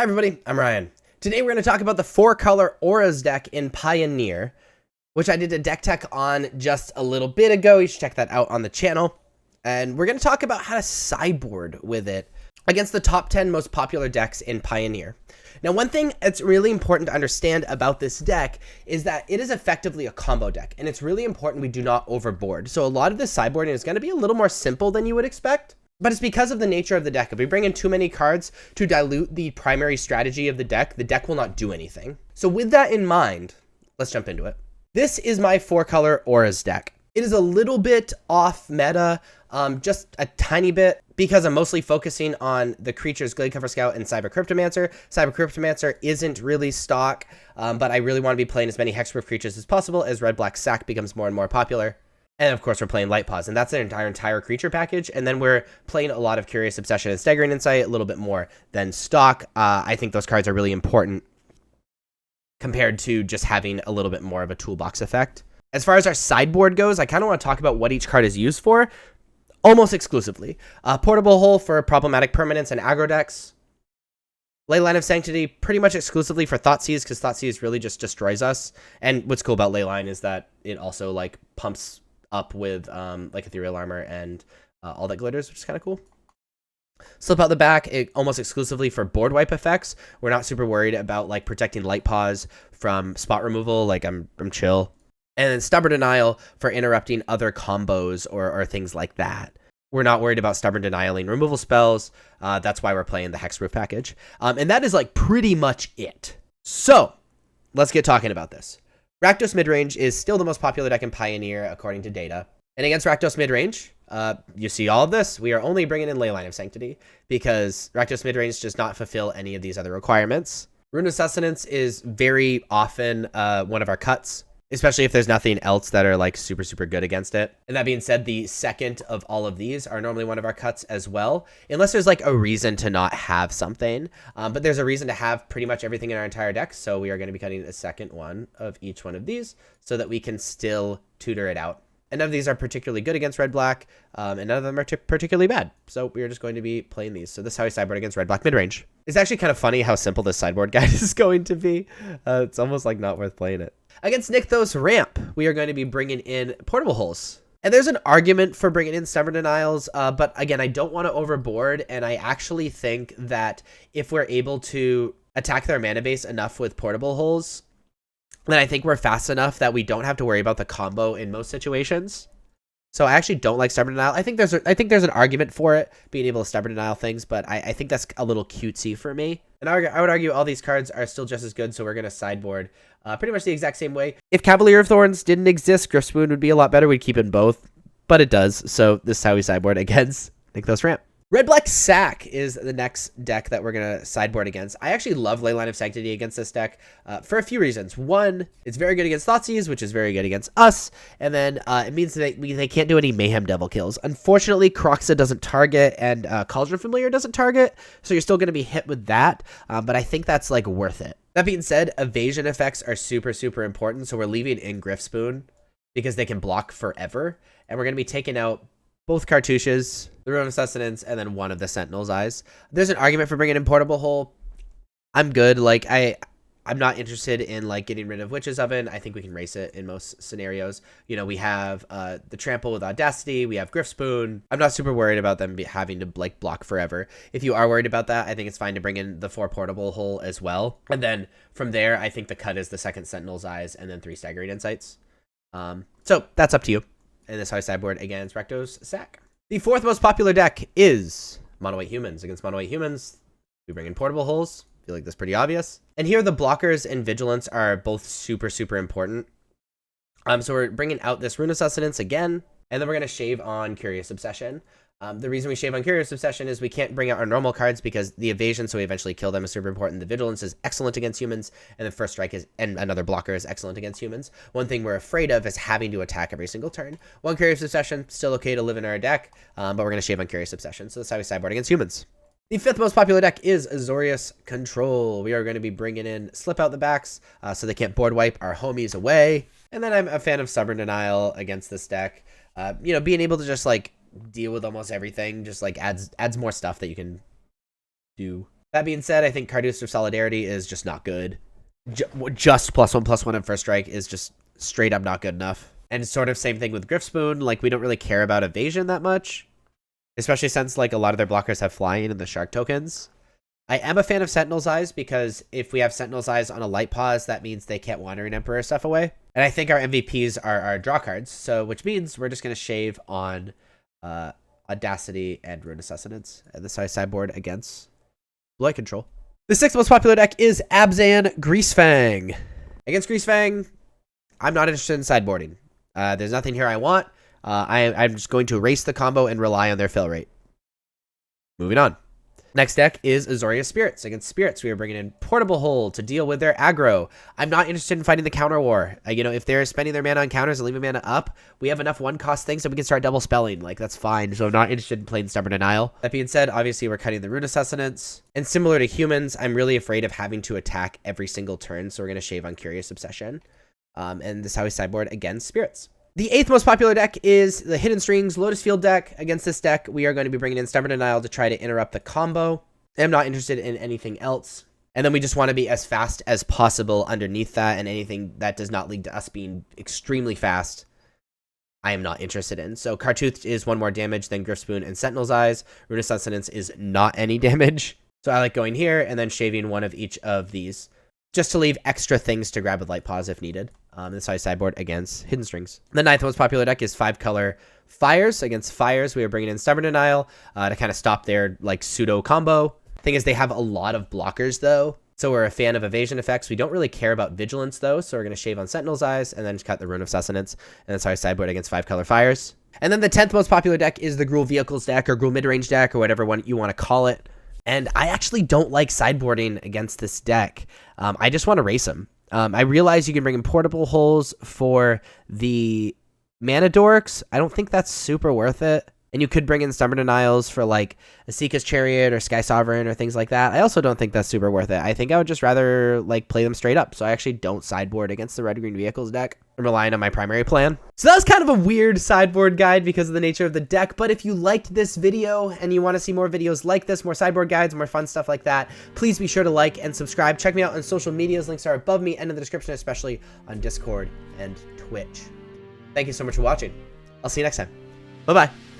Hi everybody, I'm Ryan. Today we're going to talk about the 4-color Auras deck in Pioneer, which I did a deck tech on just a little bit ago. You should check that out on the channel. And we're going to talk about how to sideboard with it against the top 10 most popular decks in Pioneer. Now, one thing that's really important to understand about this deck is that it is effectively a combo deck, and it's really important we do not overboard. So a lot of this sideboarding is going to be a little more simple than you would expect. But it's because of the nature of the deck. If we bring in too many cards to dilute the primary strategy of the deck will not do anything. So with that in mind, let's jump into it. This is my 4-color Auras deck. It is a little bit off meta, just a tiny bit, because I'm mostly focusing on the creatures Gladecover Scout and Cyber Cryptomancer. Cyber Cryptomancer isn't really stock, but I really want to be playing as many hexproof creatures as possible as Red-Black Sack becomes more and more popular. And of course, we're playing Light Pause, and that's an entire creature package. And then we're playing a lot of Curious Obsession and Staggering Insight, a little bit more than stock. I think those cards are really important compared to just having a little bit more of a toolbox effect. As far as our sideboard goes, I kind of want to talk about what each card is used for, almost exclusively. Portable Hole for problematic permanents and aggro decks. Leyline of Sanctity pretty much exclusively for Thoughtseize, because Thoughtseize really just destroys us. And what's cool about Leyline is that it also like pumps up with like Ethereal Armor and all that glitters, which is kind of cool. Slip out the back, almost exclusively for board wipe effects. We're not super worried about like protecting Light Pause from spot removal, like I'm chill. And then Stubborn Denial for interrupting other combos or things like that. We're not worried about Stubborn Denialing removal spells. That's why we're playing the Hexproof package. And that is like pretty much it. So let's get talking about this. Rakdos Midrange is still the most popular deck in Pioneer, according to data. And against Rakdos Midrange, you see all of this. We are only bringing in Leyline of Sanctity because Rakdos Midrange does not fulfill any of these other requirements. Rune of Sustenance is very often one of our cuts, especially if there's nothing else that are like super good against it. And that being said, the second of all of these are normally one of our cuts as well, unless there's like a reason to not have something. But there's a reason to have pretty much everything in our entire deck. So we are going to be cutting a second one of each one of these so that we can still tutor it out. And none of these are particularly good against red-black, and none of them are particularly bad. So we are just going to be playing these. So this is how we sideboard against red-black midrange. It's actually kind of funny how simple this sideboard guide is going to be. It's almost like not worth playing it. Against Nykthos Ramp, we are going to be bringing in Portable Holes. And there's an argument for bringing in Stubborn Denials, but again, I don't want to overboard, and I actually think that if we're able to attack their mana base enough with Portable Holes, then I think we're fast enough that we don't have to worry about the combo in most situations. So I actually don't like Stubborn Denial. I think there's an argument for it, being able to Stubborn Denial things, but I think that's a little cutesy for me. And I would argue all these cards are still just as good, so we're going to sideboard pretty much the exact same way. If Cavalier of Thorns didn't exist, Griffspoon would be a lot better. We'd keep in both, but it does. So this is how we sideboard against Nykthos Ramp. Red-Black Sack is the next deck that we're going to sideboard against. I actually love Leyline of Sanctity against this deck for a few reasons. One, it's very good against Thoughtseize, which is very good against us. And then it means that they can't do any Mayhem Devil kills. Unfortunately, Kroxa doesn't target and Cauldron Familiar doesn't target. So you're still going to be hit with that. But I think that's like worth it. That being said, evasion effects are super important. So we're leaving in Griffspoon because they can block forever. And we're going to be taking out both cartouches, the Rune of Sustenance, and then one of the Sentinel's Eyes. There's an argument for bringing in Portable Hole. I'm good. Like I'm not interested in like getting rid of Witch's Oven. I think we can race it in most scenarios. You know, we have the Trample with Audacity. We have Griffspoon. I'm not super worried about them having to like block forever. If you are worried about that, I think it's fine to bring in the 4 Portable Hole as well. And then from there, I think the cut is the second Sentinel's Eyes and then 3 Staggering Insights. So that's up to you. And this is how I sideboard against Rakdos Sack. The 4th most popular deck is Mono White Humans. Against Mono White Humans, we bring in Portable Holes. I feel like that's pretty obvious. And here the blockers and Vigilance are both super important. So we're bringing out this Rune of Sustenance again, and then we're going to shave on Curious Obsession. The reason we shave on Curious Obsession is we can't bring out our normal cards because the evasion, so we eventually kill them, is super important. The vigilance is excellent against humans, and the first strike is, and another blocker is excellent against humans. One thing we're afraid of is having to attack every single turn. One Curious Obsession, still okay to live in our deck, but we're going to shave on Curious Obsession, so that's how we sideboard against humans. The 5th most popular deck is Azorius Control. We are going to be bringing in Slip Out the Backs, so they can't board wipe our homies away. And then I'm a fan of Stubborn Denial against this deck. You know, being able to just like deal with almost everything just like adds more stuff that you can do That being said, I think Carduce or Solidarity is just not good. Just +1/+1 in first strike is just straight up not good enough. And sort of same thing with Griffspoon. Like, we don't really care about evasion that much, especially since like a lot of their blockers have flying and the shark tokens. I am a fan of Sentinel's Eyes because if we have Sentinel's Eyes on a light pause, that means they can't Wandering Emperor stuff away. And I think our MVPs are our draw cards, so which means we're just going to shave on Audacity and Rune of Sustenance. And this is how I sideboard against Blue Control. The 6th most popular deck is Abzan Greasefang. Against Greasefang, I'm not interested in sideboarding. There's nothing here I want. I'm just going to erase the combo and rely on their fill rate. Moving on. Next deck is Azorius Spirits. Against Spirits, we are bringing in Portable Hole to deal with their aggro. I'm not interested in fighting the counter war. You know, if they're spending their mana on counters and leaving mana up, we have enough one-cost things that we can start double spelling. Like, that's fine. So I'm not interested in playing Stubborn Denial. That being said, obviously, we're cutting the Rune of Sustenance. And similar to humans, I'm really afraid of having to attack every single turn, so we're going to shave on Curious Obsession. And this is how we sideboard against Spirits. The 8th most popular deck is the Hidden Strings Lotus Field deck. Against this deck, we are going to be bringing in Stubborn Denial to try to interrupt the combo. I'm not interested in anything else. And then we just want to be as fast as possible underneath that, and anything that does not lead to us being extremely fast, I am not interested in. So Cartooth is 1 more damage than Griffspoon and Sentinel's Eyes. Rune of Sustenance is not any damage. So I like going here and then shaving one of each of these, just to leave extra things to grab with Light Pause if needed. This is how I sideboard against Hidden Strings. The 9th most popular deck is 5-color Fires. Against Fires, we are bringing in Stubborn Denial to kind of stop their like pseudo combo. Thing is, they have a lot of blockers though, so we're a fan of evasion effects. We don't really care about vigilance though, so we're going to shave on Sentinel's Eyes and then just cut the Rune of Sustenance, and that's how I sideboard against 5-color Fires. And then the 10th most popular deck is the Gruul Vehicles deck, or Gruul Midrange deck, or whatever one you want to call it. And I actually don't like sideboarding against this deck. I just want to race them. I realize you can bring in Portable Holes for the Mana Dorks. I don't think that's super worth it. And you could bring in Stubborn Denials for like Asika's Chariot or Sky Sovereign or things like that. I also don't think that's super worth it. I think I would just rather like play them straight up. So I actually don't sideboard against the Red-Green Vehicles deck. I'm relying on my primary plan. So that was kind of a weird sideboard guide because of the nature of the deck. But if you liked this video and you want to see more videos like this, more sideboard guides, more fun stuff like that, please be sure to like and subscribe. Check me out on social medias. Links are above me and in the description, especially on Discord and Twitch. Thank you so much for watching. I'll see you next time. Bye-bye.